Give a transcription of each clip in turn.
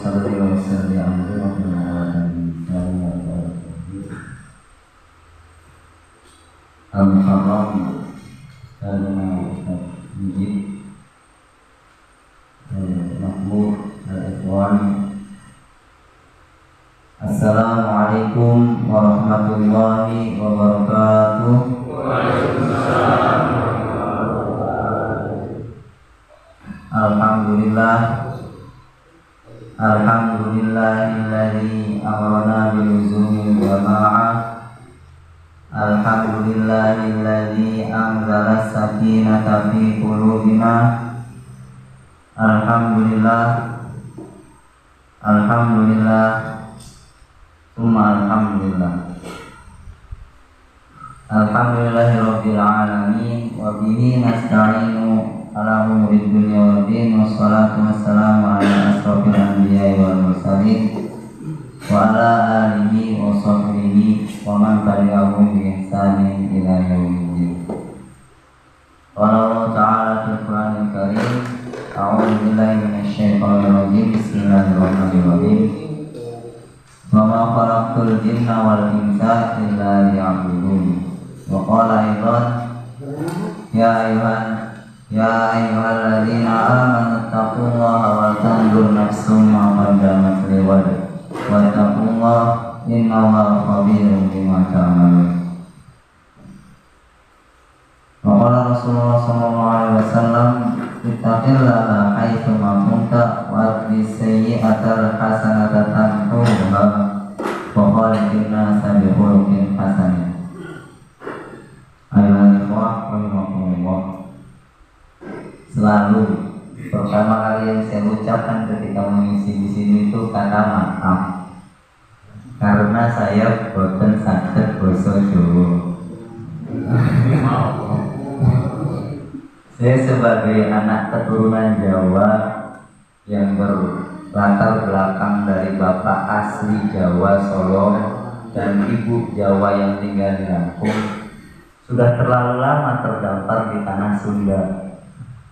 صل وسلم على Al-Muharram Al-Mujib Al-Mahmud Al-Ikhwan. Assalamualaikum warahmatullahi wabarakatuh. Alhamdulillah, alhamdulillahilladzi amrana biluzumil jama'ah. Alhamdulillahilladzi anzala as-sakinata fi qulubina. Alhamdulillah, alhamdulillah, tsumma alhamdulillah. Alhamdulillahirabbil alamin wa bihi nasta'inu ala umuri dunya waddin. Wassalatu wassalamu ala asrofil anbiya'i wal mursalin wa ala alihi wa sahbihi wa man tabi'ahum bi ihsanin ila yaumiddin. Qala Allah ta'ala fil Qur'anil Karim, a'udzu billahi minasyaitonir rajim. Bismillahirrahmanirrahim. Wa ma khalaqtul jinna wal insa illa liya'budun. Wa qala aidan ya ayyuhalladzina amanu taqullaha wal tanzur nafsum ma qaddamat lighad wattaqullaha innallaha khabirun bima ta'malun. Wa qala Rasulullah sallallahu alaihi wasallam, ittaqillaha haitsu ma kunta wa bis-sayyi'atil hasanata tamhuha wa khaliqin nasa bi khuluqin hasan. Selalu pertama kali yang saya ucapkan ketika mengisi di sini itu kata maaf, karena saya boten saged basa Jawa. Saya sebagai anak keturunan Jawa yang berlatar belakang dari bapak asli Jawa Solo dan ibu Jawa yang tinggal di Lampung, sudah terlalu lama terdampar di tanah Sunda.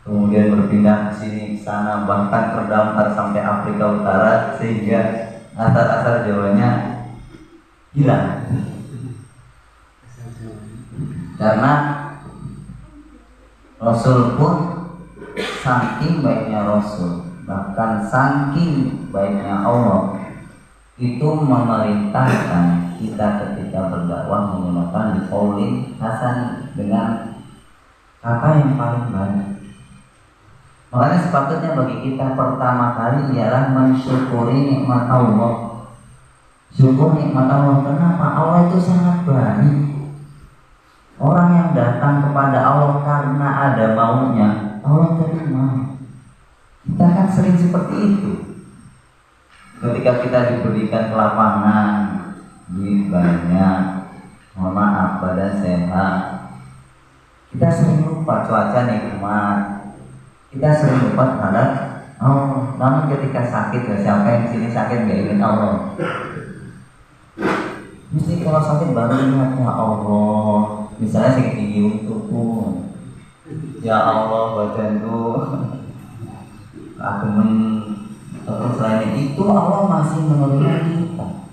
Kemudian berpindah ke sini, ke sana, bahkan terdampar sampai Afrika Utara, sehingga asal-asal Jawanya hilang. Karena Rasul pun saking baiknya Rasul, bahkan saking baiknya Allah, itu memerintahkan kita ketika berdakwah menggunakan qaulin hasan, dengan kata yang paling baik. Makanya sepatutnya bagi kita pertama kali ialah mensyukuri nikmat Allah. Syukur nikmat Allah. Kenapa? Allah itu sangat baik. Orang yang datang kepada Allah karena ada maunya, Allah terima. Kita kan sering seperti itu. Ketika kita diberikan kelapangan, duit banyak, mohon maaf, badan sehat, kita sering lupa cuaca nikmat. Kita sering lupa terhadap Allah. Namun ketika sakit, ya siapa yang sini sakit gak ingat Allah? Mesti kalau sakit baru ingat ya Allah. Misalnya sakit gigi untukku, ya Allah badanku aku terus selain itu Allah masih menerima kita.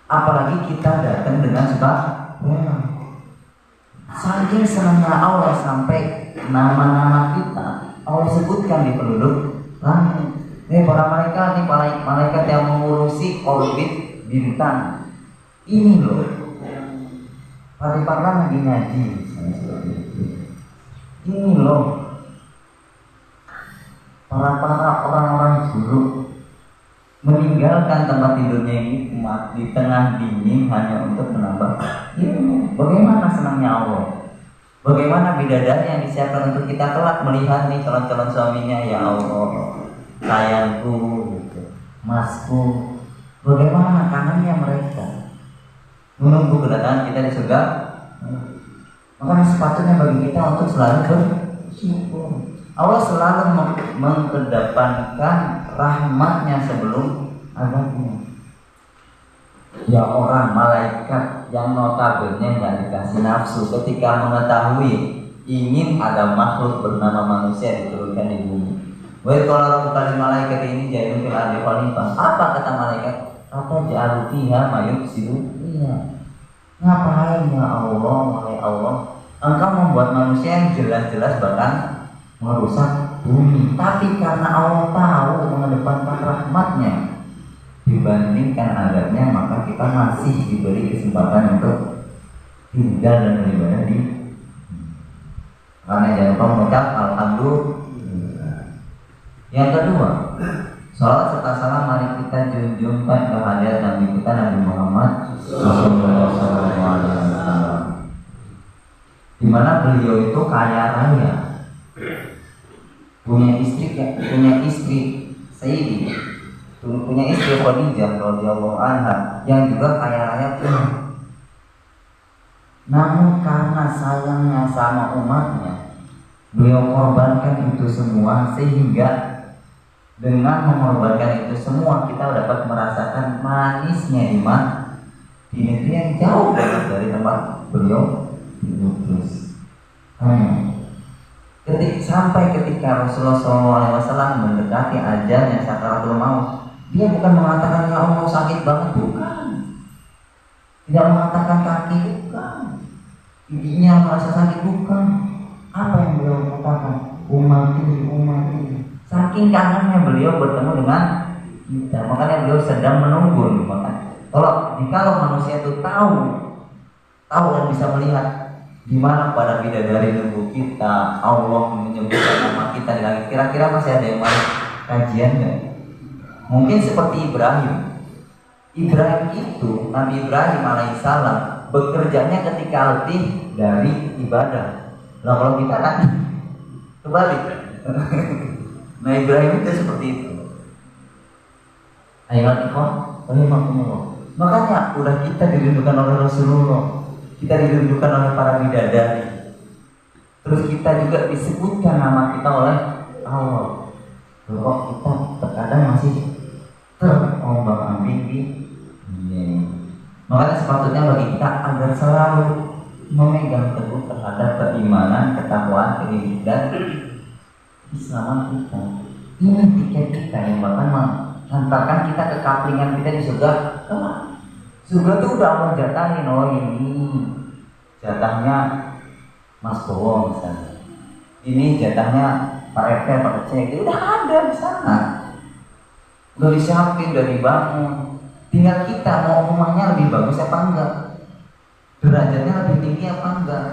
Apalagi kita datang dengan suka rela. Saking senangnya Allah sampai nama-nama kita Allah sebutkan di penduduk langit. Ini para malaikat, ini malaikat yang mengurusi orbit bintang. Ini loh, Parlan lagi ngaji. Ini loh, para orang-orang buruk meninggalkan tempat tidurnya ini di tengah dingin hanya untuk menambah ilmu. Bagaimana senangnya Allah? Bagaimana bidadari yang disiapkan untuk kita kelak melihat nih calon-calon suaminya, ya Allah, sayangku, gitu, masku. Bagaimana kangennya mereka menunggu kedatangan kita di surga. Maka sepatutnya bagi kita untuk selalu bersyukur. Allah selalu mengedepankan rahmatnya sebelum azabnya. Ya orang malaikat yang notabene nggak dikasih nafsu ketika mengetahui ingin ada makhluk bernama manusia diturunkan di bumi, Wa qala rabbuka lil malaikati inni ja'ilun fil ardi khalifah. Apa kata malaikat? Apa ja'alu fiha ma yufsidu? Iya. Ngapain ya Allah, wahai Allah, engkau membuat manusia yang jelas-jelas bahkan merusak bumi. Tapi karena Allah tahu mengedepankan rahmatnya dibandingkan azabnya, maka kita masih diberi kesempatan untuk tinggal dan beribadah di. Karena jangan lupa mengucap alhamdulillah. Yang kedua, salat serta salam mari kita junjungkan kehadiran Nabi kita Nabi Muhammad Sallallahu Alaihi Wasallam, di mana beliau itu kaya raya, punya istri Sayyidi, punya istri Khadijah radhiyallahu anha yang juga kaya raya pun. Namun karena sayangnya sama umatnya, beliau korbankan itu semua, sehingga dengan mengorbankan itu semua kita dapat merasakan manisnya iman di negeri yang jauh dari tempat beliau diutus. Sampai ketika Rasulullah SAW mendekati ajalnya sakaratul maut, dia bukan mengatakan ya Allah sakit banget, bukan. Tidak mengatakan kaki, bukan. Giginya merasa sakit, bukan. Apa yang beliau katakan? Umati. Saking kangennya beliau bertemu dengan kita, makanya beliau sedang menunggu. Makanya kalau manusia itu tahu dan bisa melihat di mana pada bidadari nunggu kita, Allah menyebutkan nama kita di langit, kira-kira masih ada yang mau kajian nggak? Mungkin seperti Ibrahim itu, Nabi Ibrahim alaihissalam bekerjanya ketika letih dari ibadah. Nah kalau kita kan kebalik. Nah Ibrahim itu seperti itu. Ayat ikhwan, makanya udah kita dirindukan oleh Rasulullah, kita dirindukan oleh para bidadari, terus kita juga disebutkan nama kita oleh Allah. Kok kita terkadang masih terombang-ambing di dunia. Makanya sepatutnya bagi kita agar selalu memegang teguh terhadap keimanan, ketakwaan, dan Islaman kita. Ini tiket kita yang bahkan menghantarkan kita ke kaplingan kita di surga. Surga tuh udah Allah jatahin, oh ini jatahnya Mas Bowo misalnya, ini jatahnya Pak RT, Pak Cek, itu udah ada di sana, udah disiapin, udah dibangun. Tinggal kita mau rumahnya lebih bagus apa enggak, derajatnya lebih tinggi apa enggak.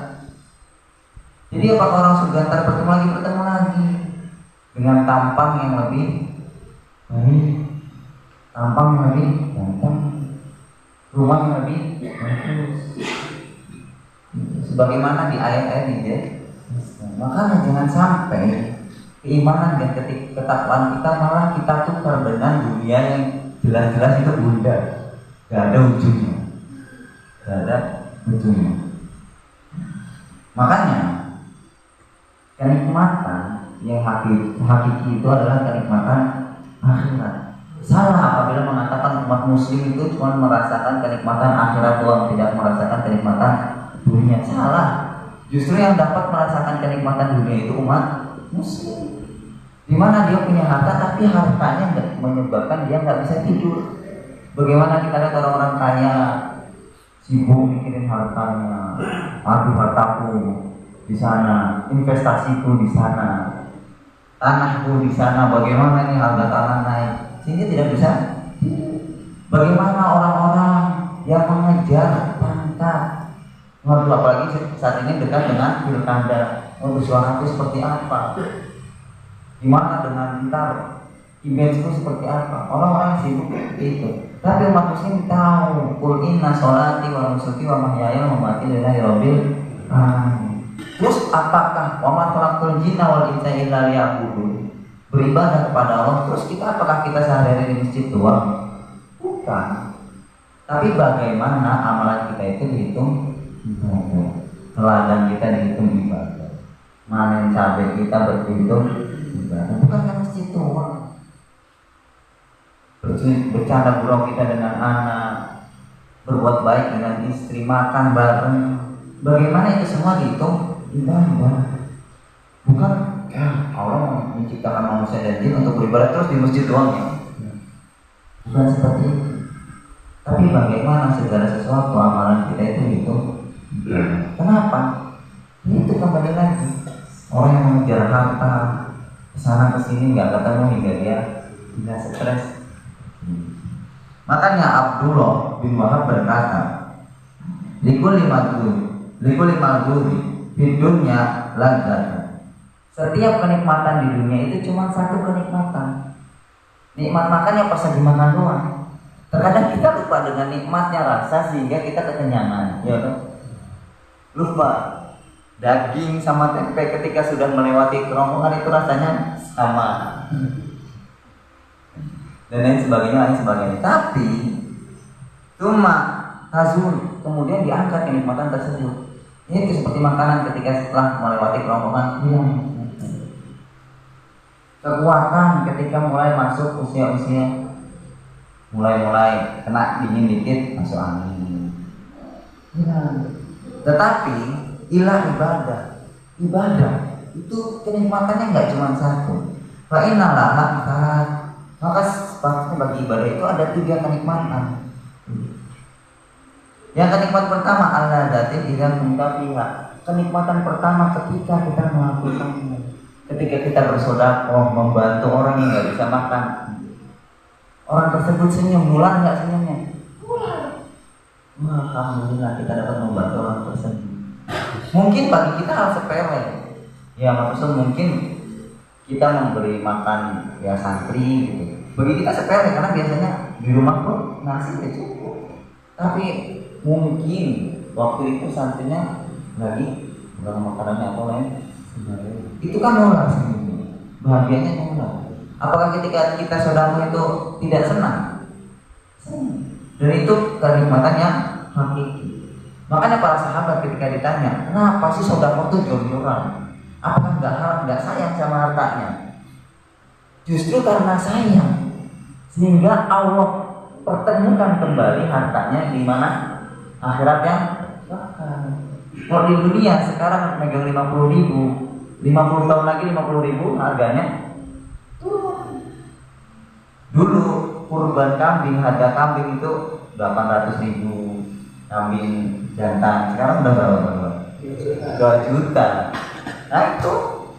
Jadi apakah orang surga ntar bertemu lagi dengan tampang yang lebih baik, tampang yang lebih ganteng, rumah yang lebih bagus, sebagaimana di ayat-ayat ini. Makanya jangan sampai keimanan dan ketakwaan kita malah kita tukar dengan dunia yang jelas-jelas itu bunda, gak ada ujungnya. Makanya kenikmatan yang hakiki itu adalah kenikmatan akhirat. Salah apabila mengatakan umat muslim itu cuma merasakan kenikmatan akhirat doang, tidak merasakan kenikmatan dunia. Salah. Justru yang dapat merasakan kenikmatan dunia itu umat muslim, dimana dia punya harta tapi hartanya menyebabkan dia nggak bisa tidur. Bagaimana kita lihat orang-orang kaya sibuk mikirin hartanya, aduh hartaku di sana, investasiku di sana, tanahku di sana, bagaimana nih harga tanah naik, sehingga tidak bisa. Bagaimana orang-orang yang mengejar pangkat, apalagi saat ini dekat dengan pilkada, suaraku seperti apa, gimana dengan ntar imageku seperti apa, orang-orang sibuk itu. Tapi umat muslim tahu, qul inna sholati wa nusuki wa mahyaya wa mamati lillahi rabbil alamin. Terus apakah wa ma khalaqtul jinna wal insa illa liya'budun, beribadah kepada Allah. Terus apakah kita sehari-hari di masjid doang? Bukan. Tapi bagaimana amalan kita itu dihitung ibadah, teladan kita dihitung ibadah, manen cabai kita berhitung ibadah. Bukan kan masjid doang. Bercanda gurau kita dengan anak, berbuat baik dengan istri, makan bareng, bagaimana itu semua dihitung ibadah. Bukan Allah menciptakan manusia dan jin untuk beribadah terus di masjid doang ya. Bukan seperti itu. Tapi bagaimana segala sesuatu amalan kita itu gitu? Kenapa? Itu kembali lagi. Orang yang mengejar harta kesana kesini nggak ketemu hingga dia tidak stres. Makanya Abdullah bin Wahab berkata, likul limaduri di dunia ladzat. Setiap kenikmatan di dunia itu cuma satu kenikmatan. Nikmat makannya pas lagi makan doang. Terkadang kita lupa dengan nikmatnya rasa sehingga kita kekenyangan, ya kan? Lupa daging sama tempe ketika sudah melewati kerongkongan itu rasanya sama. Dan lain sebagainya. Tapi cuma tazul kemudian diangkat kenikmatan tersebut. Ini itu seperti makanan ketika setelah melewati kerongkongan hilang. Kekuatan ketika mulai masuk usia-usia mulai kena dingin dikit masuk angin. Tetapi ibadah itu kenikmatannya nggak cuma satu. Maka sepatutnya bagi ibadah itu ada 3 kenikmatan. Yang kenikmatan pertama al-ladzati idzal kunta fiha. Kenikmatan pertama ketika kita melakukannya. Ketika kita bersedekah, membantu orang yang nggak bisa makan. Orang tersebut senyum, nular nggak senyumnya? Nular. Alhamdulillah kita dapat membantu orang tersebut. Mungkin bagi kita hal sepele. Ya maksudnya mungkin kita memberi makan ya santri gitu. Bagi kita sepele karena biasanya di rumah pun nasi udah cukup. Tapi mungkin waktu itu santrinya lagi makanannya apa lain. Itu kan nular sebenarnya. Bahagianya nular. Apakah ketika kita sedekah itu tidak senang? Senang. Dan itu kenikmatan yang hakiki. Makanya para sahabat ketika ditanya, kenapa sih sedekah itu jor-joran? Apakah nggak sayang sama hartanya? Justru karena sayang, sehingga Allah pertemukan kembali hartanya di mana akhirat yang bakal. Kalau di dunia sekarang megang 50.000, 50 tahun lagi 50.000 harganya. Dulu kurban kambing, harga kambing itu 800.000 kambing jantan. Sekarang udah berapa? 2 juta. Nah itu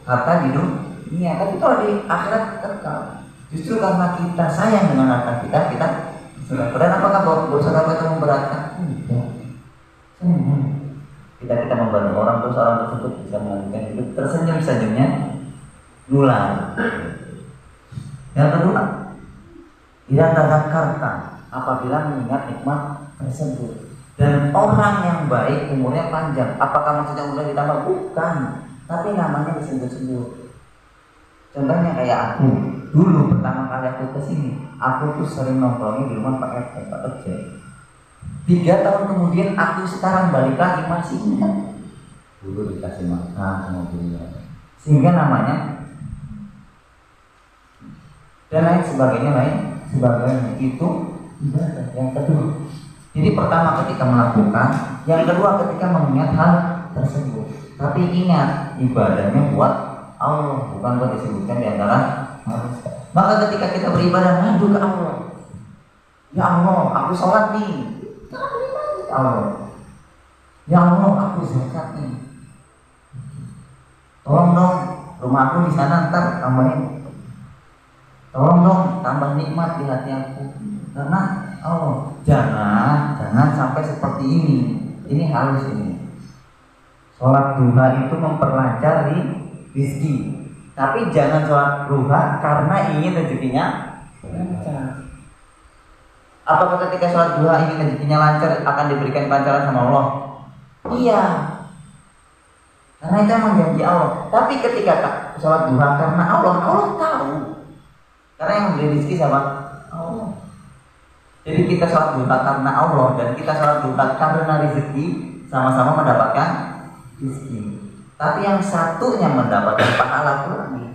harta di dunia. Tapi kalau di akhirat kekal. Justru karena kita sayang dengan harta kita sudah. Dan apakah bersedekah itu memberatkan? Tidak. Kita membantu orang terus orang tersebut bisa melanjutkan hidup tersenyum-senyumnya nular. Yang kedua, tidak tadzakarta apabila mengingat nikmat tersebut. Dan orang yang baik umurnya panjang. Apakah maksudnya umurnya ditambah? Bukan. Tapi namanya disebut-sebut. Contohnya kayak aku. Dulu pertama kali aku kesini, aku tuh sering nongkrongnya di rumah Pak RT, Pak Ece. 3 tahun kemudian aku sekarang balik lagi masih ingat. Dulu dikasih makan sama beliau. Sehingga namanya dan lain sebagainya itu ibadah. Yang kedua, jadi pertama ketika melakukan, yang kedua ketika mengingat hal tersebut. Tapi ingat ibadahnya buat Allah, bukan buat disebutkan di antara manusia. Maka ketika kita beribadah ngadu ke Allah, ya Allah, aku sholat nih, Allah, ya Allah, aku zakat nih, tolong dong rumah aku di sana ntar tambahin. Tolong dong tambah nikmat di hati aku. Karena Allah, jangan sampai seperti ini. Ini halus ini. Sholat duha itu memperlancar rezeki. Tapi jangan sholat duha karena ingin rezekinya lancar. Apakah ketika sholat duha ingin rezekinya lancar akan diberikan kelancaran sama Allah? Iya. Karena itu emang janji Allah. Tapi ketika sholat duha karena Allah tahu. Karena yang memberi rezeki sama Allah. Jadi kita sholat duha karena Allah dan kita sholat duha karena rezeki, sama-sama mendapatkan rezeki. Tapi yang satunya mendapatkan pahala lagi,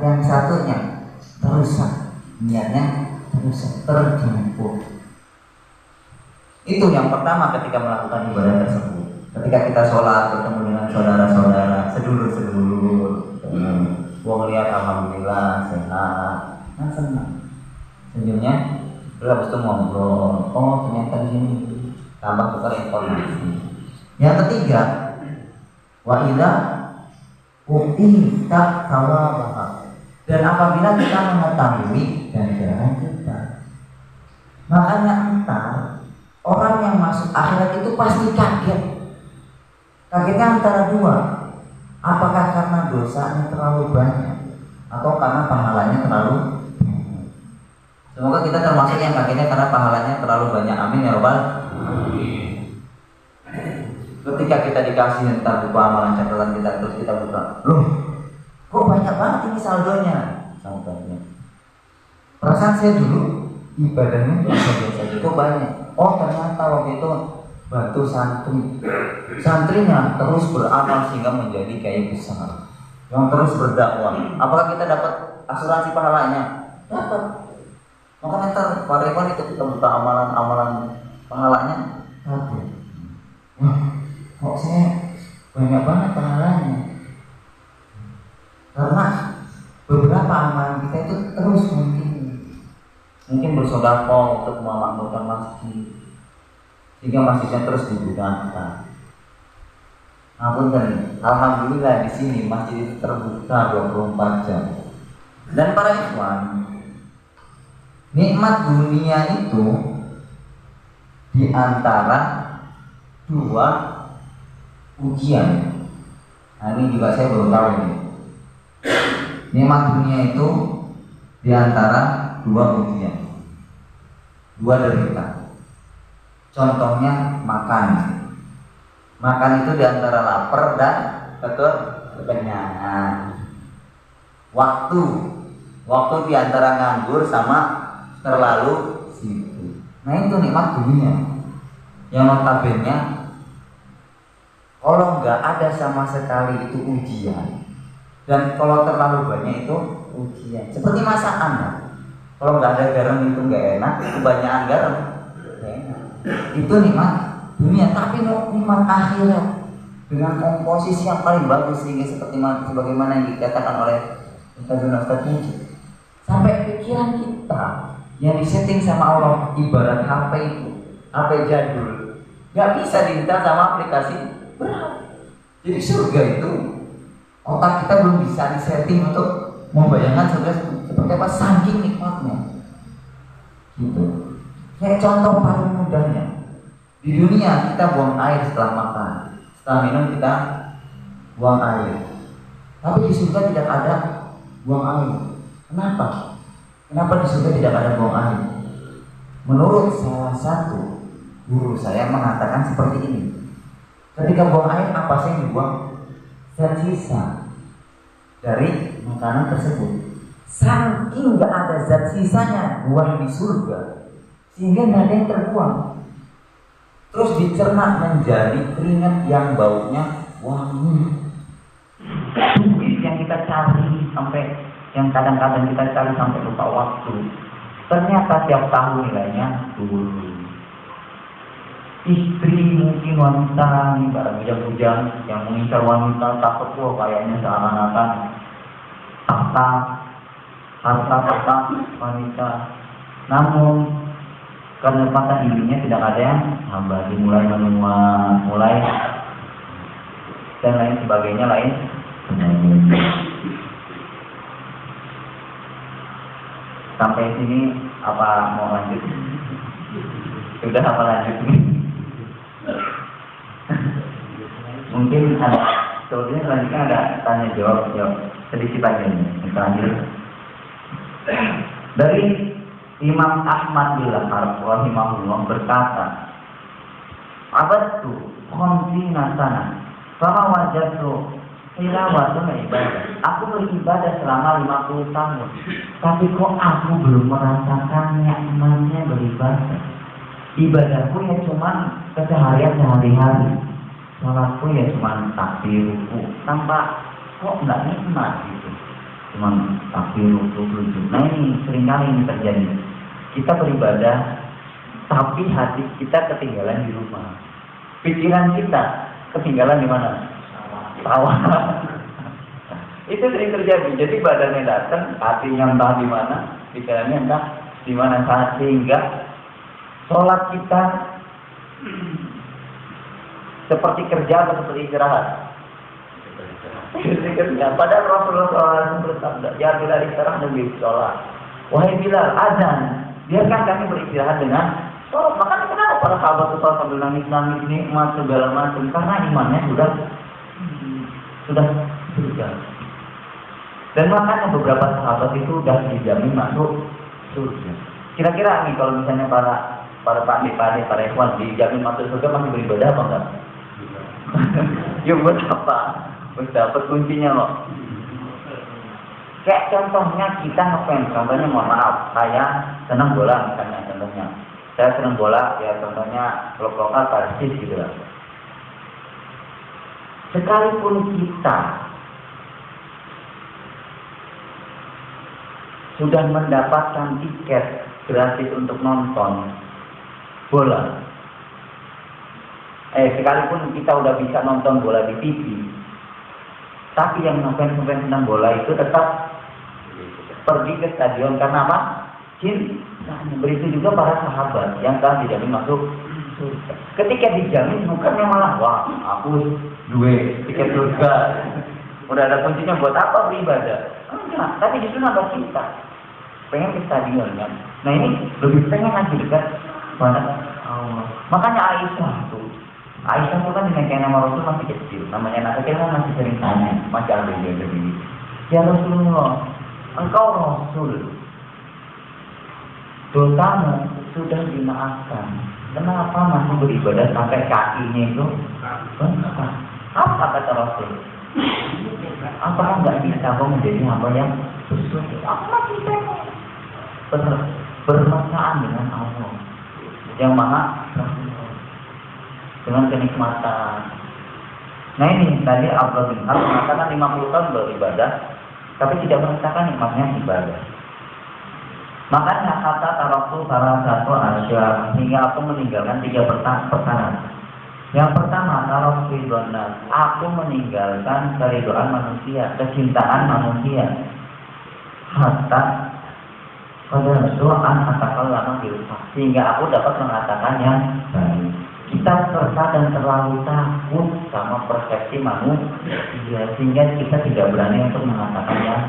yang satunya terusan niatnya terusan terjemput. Itu yang pertama ketika melakukan ibadah tersebut. Ketika kita sholat bertemu dengan saudara-saudara, sedulur-sedulur, Gua ngeliat alhamdulillah sehat, kan senang. Senyumnya, terus habis itu ngobrol. Oh ternyata gini, tambah tukar informasi. Yang ketiga, wa idza u'ita thawabaha. Dan apabila kita mengetahui ganjaran kita, makanya entar orang yang masuk akhirat itu pasti kaget. Kagetnya antara dua, apakah karena dosanya terlalu banyak atau karena pahalanya terlalu banyak. Semoga kita termasuk yang kagetnya karena pahalanya terlalu banyak. Amin ya rabbal alamin. Ketika kita dikasih entar buku amalan catatan kita, terus kita buka, loh kok banyak banget ini saldonya. Contohnya, perasaan saya dulu ibadahnya biasa-biasa aja, kok banyak. Oh ternyata waktu itu bantu santrinya terus beramal sehingga menjadi kiai besar yang terus berdakwah. Apakah kita dapat asuransi pahalanya? Dapat. Makanya ntar Pak Revan itu kita buka amalan pahalanya dapat. Wah, kok saya banyak banget pahalanya? Karena beberapa amalan kita itu terus mungkin bersedekah untuk memakmurkan masjid, sehingga masjidnya terus digunakan. Alhamdulillah di sini masjid itu terbuka 24 jam. Dan para ikhwan, nikmat dunia itu di antara dua ujian. Nah, ini juga saya baru tahu ini. Nikmat dunia itu di antara dua ujian, dua derita. Contohnya makan. Makan itu di antara lapar dan kekenyangan. Waktu di antara nganggur sama terlalu sibuk. Nah itu nikmat dunia yang notabene kalau nggak ada sama sekali itu ujian, dan kalau terlalu banyak itu ujian. Seperti masakan ya. Kalau nggak ada garam itu nggak enak, kebanyakan garam nggak enak. Itu nikmat dunia. Tapi nikmat akhirat dengan komposisi yang paling bagus, sehingga sebagaimana yang dikatakan oleh Ustaz Muji, sampai pikiran kita yang disetting sama Allah ibarat HP itu, HP jadul, nggak bisa diintar sama aplikasi berat. Jadi surga itu otak kita belum bisa disetting untuk membayangkan surga seperti apa, saking nikmatnya. Gitu. Kayak contoh paling mudahnya, di dunia kita buang air setelah makan, setelah minum kita buang air. Tapi di surga tidak ada buang air. Kenapa? Kenapa di surga tidak ada buang air? Menurut salah satu guru saya mengatakan seperti ini. Ketika buang air, apa sih yang dibuang? Sisa dari makanan tersebut. Saking gak ada zat sisanya buang di surga, sehingga gak ada yang terbuang. Terus dicerna menjadi keringat yang baunya wangi. Duit yang kita cari sampai, yang kadang-kadang kita cari sampai lupa waktu, ternyata tiap tahun nilainya turun. Istri mungkin wanita nih, para bujang-bujang yang mengincar wanita, takut wah kayaknya seakan-akan harta wanita. Namun kenepatan dirinya tidak ada yang hamba, dimulai menua, mulai dan lain sebagainya Sampai sini apa mau lanjut? Sudah apa lanjut nih? Mungkin ada sebetulnya selanjutnya ada tanya jawab sedikit aja nih terakhir dari Imam Ahmad bin Hanbal rahimahullah berkata, abadtu khamsina sana fama wajadtu tilawatan ibadah. Aku beribadah selama 50 tahun, tapi kok aku belum merasakan nikmatnya beribadah. Ibadahku ya cuma keseharian sehari-hari. Salatku ya cuma takbir ruku, tanpa kok nggak nikmat gitu. Cuma takbir ruku sujud. Nah ini seringkali ini terjadi. Kita beribadah, tapi hati kita ketinggalan di rumah. Pikiran kita ketinggalan di mana? Sawah. Itu sering terjadi. Jadi badannya datang, hatinya entah di mana, pikirannya entah di mana, sehingga sholat kita seperti kerja atau seperti istirahat. Seperti kerja. Padahal Rasulullah SAW bersabda, ya Bilal istirahat lebih sholat. Wahai Bilal, azan, biarkan kami beristirahat dengan sholat. Makanya kenapa para sahabat itu sholat sambil nangis-nangis, nikmat segala macam, karena imannya sudah dan makanya beberapa sahabat itu sudah dijamin masuk surga. Kira-kira nih kalau misalnya para pakde, para ikhwan dijamin masuk surga, masih beribadah apa enggak? Ya buat apa? Buat dapat kuncinya loh. Kayak contohnya kita ngefans, contohnya mohon maaf, saya senang bola misalnya, contohnya saya senang bola, ya contohnya klub lokal Persis gitu lah. Sekalipun kita sudah mendapatkan tiket gratis untuk nonton bola, sekalipun kita udah bisa nonton bola di TV, tapi yang ngefans tentang bola itu tetap pergi ke stadion karena apa? Cinta. Begitu juga para sahabat yang telah dijamin masuk surga. Ketika dijamin bukannya malah wah aku duit tiket surga, udah ada kuncinya buat apa beribadah? Enggak, tapi justru nambah kita pengen ke stadion kan. Nah ini lebih pengen lagi dekat pada Allah. Makanya Aisyah tuh kan dengan nama Rasul masih kecil, namanya anak kecil kan masih sering tanya, masih ada dia begini. Ya Rasulullah, engkau Rasul, dosamu sudah dimaafkan. Kenapa masih beribadah sampai kakinya itu bengkak? Apa kata Rasul? Apakah nggak bisa kau menjadi hamba yang bersyukur? Aku masih pengen bermesraan dengan Allah yang maha dengan kenikmatan. Nah ini tadi Abdul bin Al mengatakan 50 tahun beribadah, tapi tidak merasakan nikmatnya ibadah. Makanya kata taraktu salah satu asyar, hingga aku meninggalkan 3 perkara. Yang pertama, taraktu ridwan, aku meninggalkan keridhaan manusia, kecintaan manusia. Hatta pada doaan katakan lama dirusak, sehingga aku dapat mengatakan yang baik. Kita serta dan terlalu takut sama persepsi manusia, sehingga kita tidak berani untuk mengatakan yang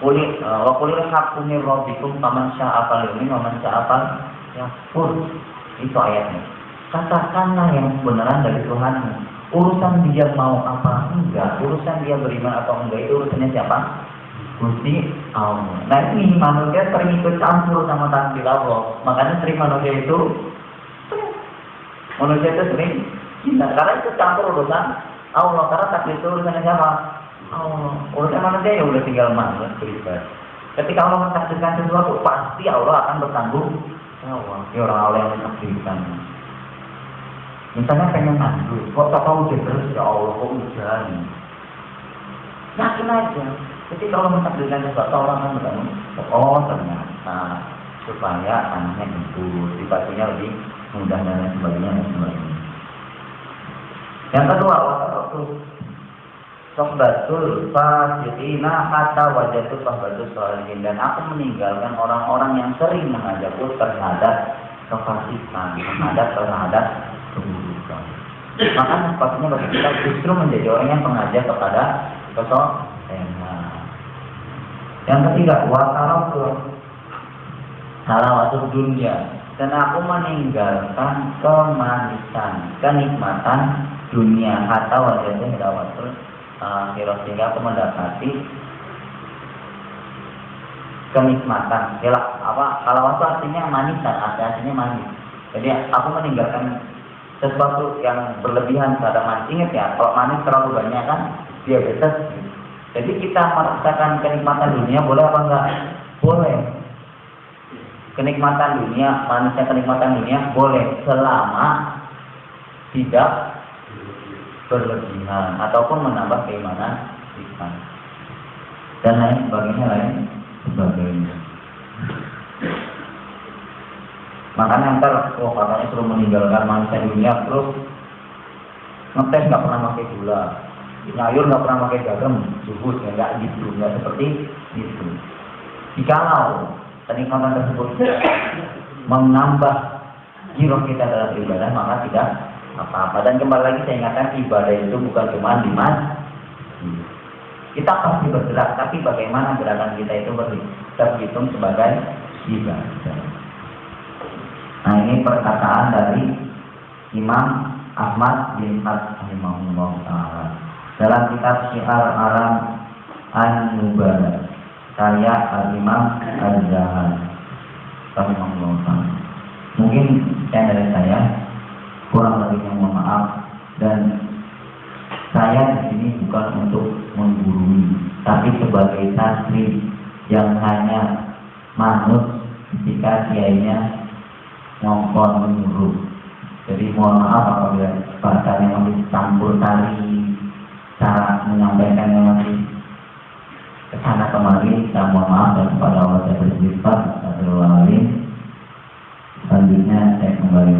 Wakulil hakumir robbikum paman sya'afal yumin paman sya'afal yakfur. Itu ayatnya. Katakanlah yang kebenaran dari Tuhanmu. Urusan dia mau apa enggak, urusan dia beriman atau enggak, itu urusannya siapa? Gusti Allah. Nah ini manusia sering ikut campur sama takdir Allah. Makanya sering manusia itu sering cinta, karena itu campur urusan Allah. Karena takdir itu urusannya siapa? Allah. Urusan manusia ya udah tinggal manut beribadah. Ketika Allah mentakdirkan sesuatu, pasti Allah akan bertanggung jawab. Ya orang Allah yang mentakdirkan. Misalnya pengen mandu, kok tak tahu hujan terus, ya Allah kok hujan. Yakin aja. Ketika Allah mentakdirkan sesuatu, Allah akan bertanggung. Oh ternyata supaya anaknya itu sifatnya lebih mudah dan sebagainya. Yang kedua, waktu sohbatul fasiqina hatta wajatu sohbatul sholihin, dan aku meninggalkan orang-orang yang sering mengajakku terhadap kefasikan, terhadap keburukan. Maka sepatutnya bagi kita justru menjadi orang yang mengajak kepada kesolehan. Yang ketiga, wataratu salawatu dunia, dan aku meninggalkan kemanisan, kenikmatan dunia atau wajahnya hidawatul akhirat, sehingga aku mendapati kenikmatan. Kalau itu artinya manisan, artinya manis. Jadi aku meninggalkan sesuatu yang berlebihan terhadap manis. Ingat ya, kalau manis terlalu banyak kan diabetes. Jadi kita merasakan kenikmatan dunia boleh apa enggak? Boleh. Kenikmatan dunia, manisnya kenikmatan dunia boleh selama tidak berlebihan ataupun menambah keimanan kita dan lain sebagainya. Makanya ntar katanya suruh meninggalkan manusia dunia terus ngetes nggak pernah pakai gula, Nyayur nggak pernah pakai garam, zuhud ya nggak gitu, nggak seperti itu. Jikalau kenikmatan tersebut menambah jiwa kita dalam ibadah, maka tidak apa-apa. Dan kembali lagi saya ingatkan, ibadah itu bukan cuma di masjid. Kita pasti bergerak, tapi bagaimana gerakan kita itu terhitung sebagai ibadah. Nah, ini perkataan dari Imam Ahmad bin Rahimahullah Ta'ala dalam kitab Syiar Aram An-Nubala karya Al-Imam Al-Zahabi Rahimahullah Ta'ala. Mungkin sekian dari saya, kurang lebihnya mohon maaf, dan saya di sini bukan untuk menggurui, tapi sebagai santri yang hanya manut ketika kiainya ngongkon menyuruh. Jadi mohon maaf apabila bahasanya masih campur sari, cara menyampaikannya masih kesana kemari, saya mohon maaf, dan kepada Allah saya bersyukur. Selanjutnya saya kembali